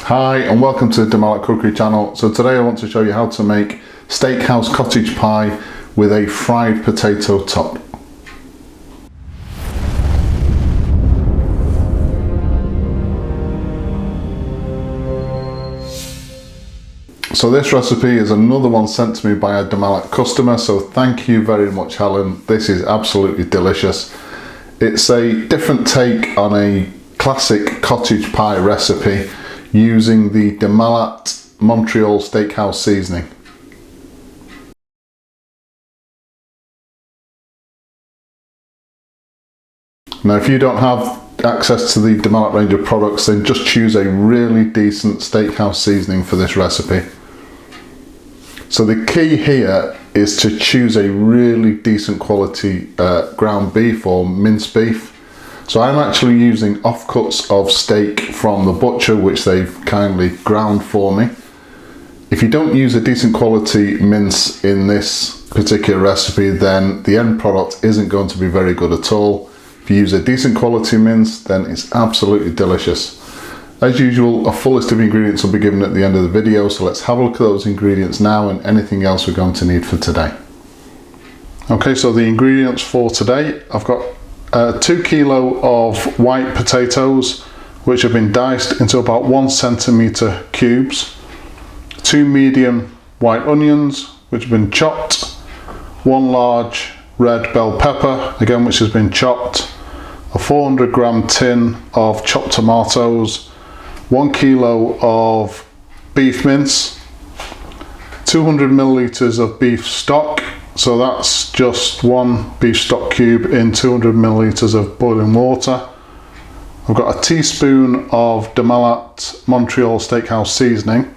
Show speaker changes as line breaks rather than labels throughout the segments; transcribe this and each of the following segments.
Hi and welcome to the MALAT Cookery channel. So today I want to show you how to make steakhouse cottage pie with a fried potato top. So this recipe is another one sent to me by a MALAT customer, so thank you very much, Helen. This is absolutely delicious. It's a different take on a classic cottage pie recipe using the MALAT Montreal Steakhouse Seasoning. Now if you don't have access to the MALAT range of products, then just choose a really decent steakhouse seasoning for this recipe. So the key here is to choose a really decent quality ground beef or minced beef. So I'm actually using offcuts of steak from the butcher, which they've kindly ground for me. If you don't use a decent quality mince in this particular recipe, then the end product isn't going to be very good at all. If you use a decent quality mince, then it's absolutely delicious. As usual, a full list of ingredients will be given at the end of the video, so let's have a look at those ingredients now and anything else we're going to need for today. Okay, so the ingredients for today, I've got 2 kilo of white potatoes, which have been diced into about 1 centimeter cubes, 2 medium white onions, which have been chopped, 1 large red bell pepper, again which has been chopped, a 400 gram tin of chopped tomatoes, 1 kilo of beef mince, 200 milliliters of beef stock. So that's just 1 beef stock cube in 200 milliliters of boiling water. I've got a teaspoon of the MALAT Montreal Steakhouse Seasoning.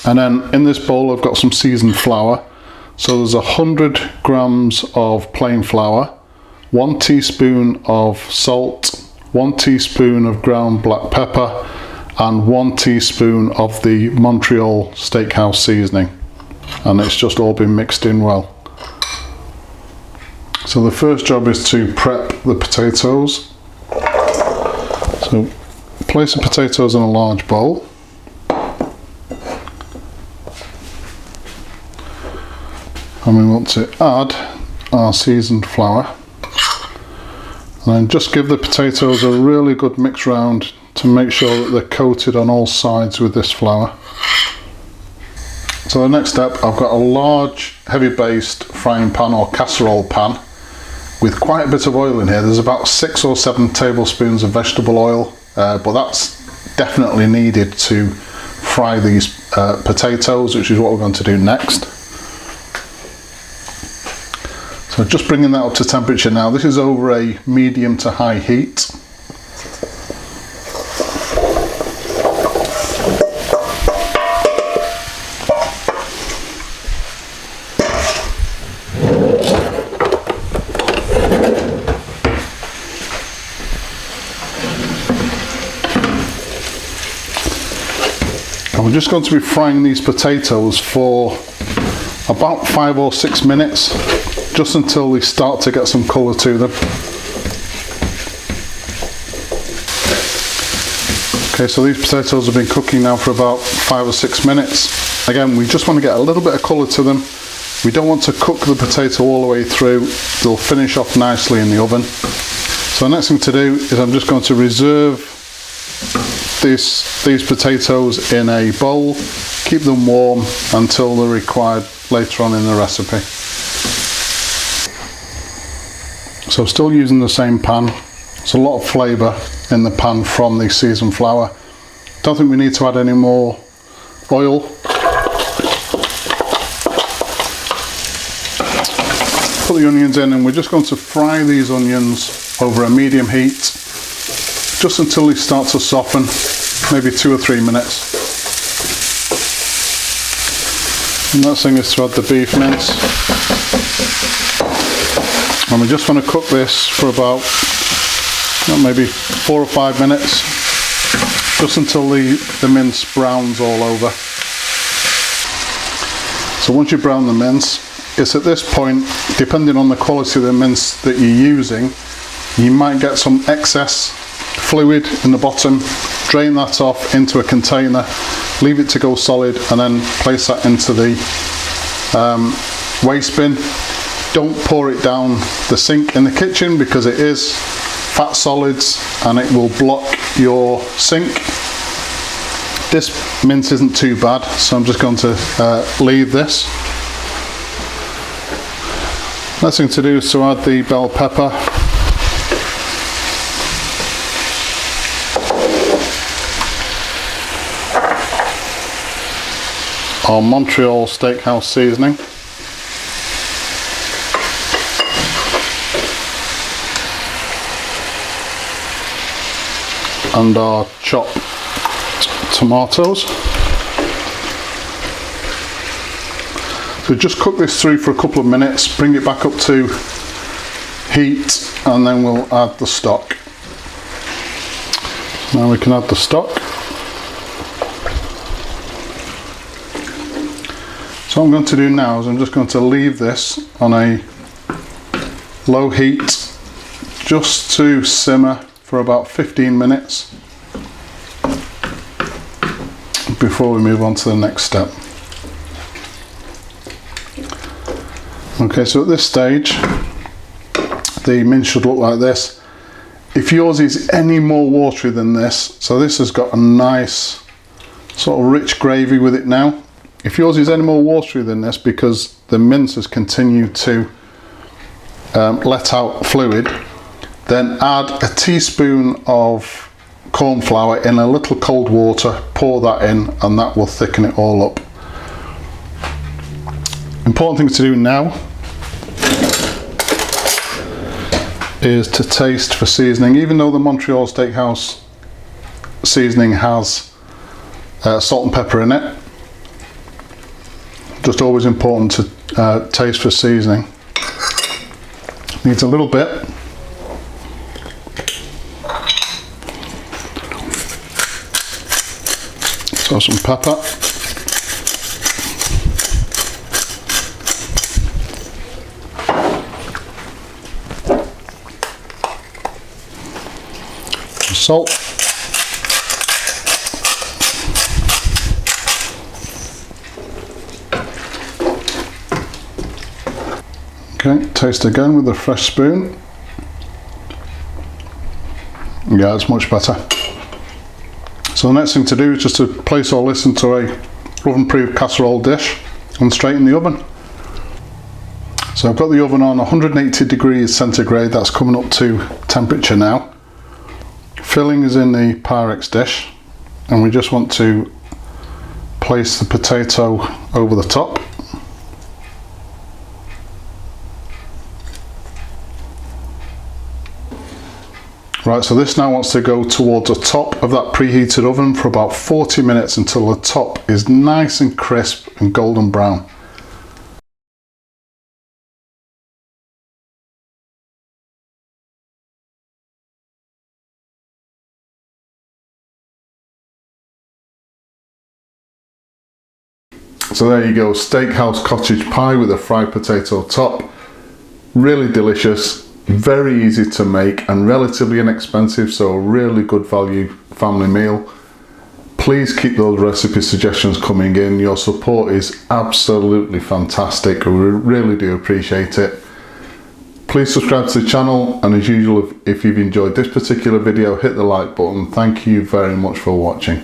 And then in this bowl I've got some seasoned flour. So there's 100 grams of plain flour, 1 teaspoon of salt, 1 teaspoon of ground black pepper, and 1 teaspoon of the Montreal Steakhouse Seasoning. And it's just all been mixed in well. So the first job is to prep the potatoes. So place the potatoes in a large bowl. And we want to add our seasoned flour. And then just give the potatoes a really good mix round to make sure that they're coated on all sides with this flour. So the next step, I've got a large heavy based frying pan or casserole pan with quite a bit of oil in here. There's about 6 or 7 tablespoons of vegetable oil, but that's definitely needed to fry these potatoes, which is what we're going to do next. So just bringing that up to temperature now. This is over a medium to high heat. And we're just going to be frying these potatoes for about 5 or 6 minutes, just until they start to get some colour to them. Okay, so these potatoes have been cooking now for about 5 or 6 minutes. Again, we just want to get a little bit of colour to them. We don't want to cook the potato all the way through. They'll finish off nicely in the oven. So the next thing to do is I'm just going to reserve these potatoes in a bowl, keep them warm until they're required later on in the recipe. So still using the same pan. There's a lot of flavour in the pan from the seasoned flour. Don't think we need to add any more oil. Put the onions in and we're just going to fry these onions over a medium heat just until they start to soften, maybe 2 or 3 minutes. And next thing is to add the beef mince. And we just want to cook this for about maybe 4 or 5 minutes, just until the mince browns all over. So once you brown the mince, it's at this point, depending on the quality of the mince that you're using, you might get some excess fluid in the bottom. drain that off into a container, leave it to go solid, and then place that into the waste bin. Don't pour it down the sink in the kitchen because it is fat solids and it will block your sink. This mince isn't too bad, so I'm just going to leave this. Next thing to do is to add the bell pepper. Our Montreal Steakhouse Seasoning. And our chopped tomatoes. So just cook this through for a couple of minutes, bring it back up to heat, and then we'll add the stock. Now we can add the stock. So what I'm going to do now is I'm just going to leave this on a low heat just to simmer for about 15 minutes before we move on to the next step. Okay, so at this stage the mince should look like this. If yours is any more watery than this, so this has got a nice sort of rich gravy with it now. If yours is any more watery than this because the mince has continued to let out fluid, then add a teaspoon of corn flour in a little cold water, pour that in, and that will thicken it all up. Important thing to do now is to taste for seasoning. Even though the Montreal Steakhouse Seasoning has salt and pepper in it, just always important to taste for seasoning. Needs a little bit. So some pepper. Salt. Okay, taste again with a fresh spoon. Yeah, it's much better. So the next thing to do is just to place all this into a oven-proof casserole dish and straight in the oven. So I've got the oven on 180 degrees centigrade, that's coming up to temperature now. Filling is in the Pyrex dish, and we just want to place the potato over the top. Right, so this now wants to go towards the top of that preheated oven for about 40 minutes until the top is nice and crisp and golden brown. So there you go, steakhouse cottage pie with a fried potato top. Really delicious, very easy to make and relatively inexpensive, so a really good value family meal. Please keep those recipe suggestions coming in. Your support is absolutely fantastic. We really do appreciate it. Please subscribe to the channel, and as usual, if you've enjoyed this particular video, hit the like button. Thank you very much for watching.